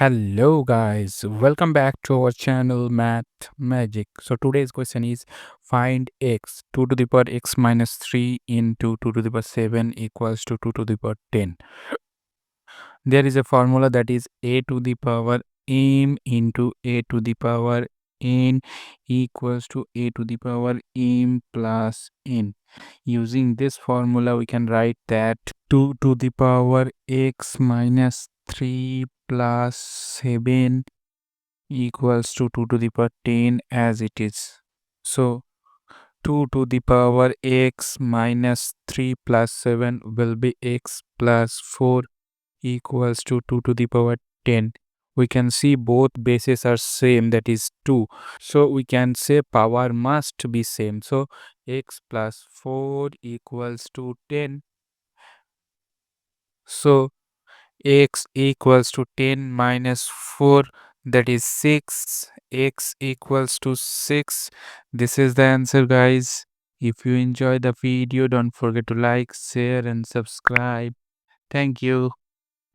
Hello guys, welcome back to our channel Math Magic. So today's question is find x 2 to the power x minus 3 into 2 to the power 7 equals to 2 to the power 10. There is a formula that is a to the power m into a to the power n equals to a to the power m plus n. Using this formula we can write that 2 to the power x minus 3 plus 7 equals to 2 to the power 10 as it is. So 2 to the power x minus 3 plus 7 will be x plus 4 equals to 2 to the power 10. We can see both bases are same, that is 2. So we can say power must be same. So x plus 4 equals to 10. So x equals to 10 minus 4, that is 6. X equals to 6. This is the answer, guys. If you enjoy the video, don't forget to like, share and subscribe. Thank you.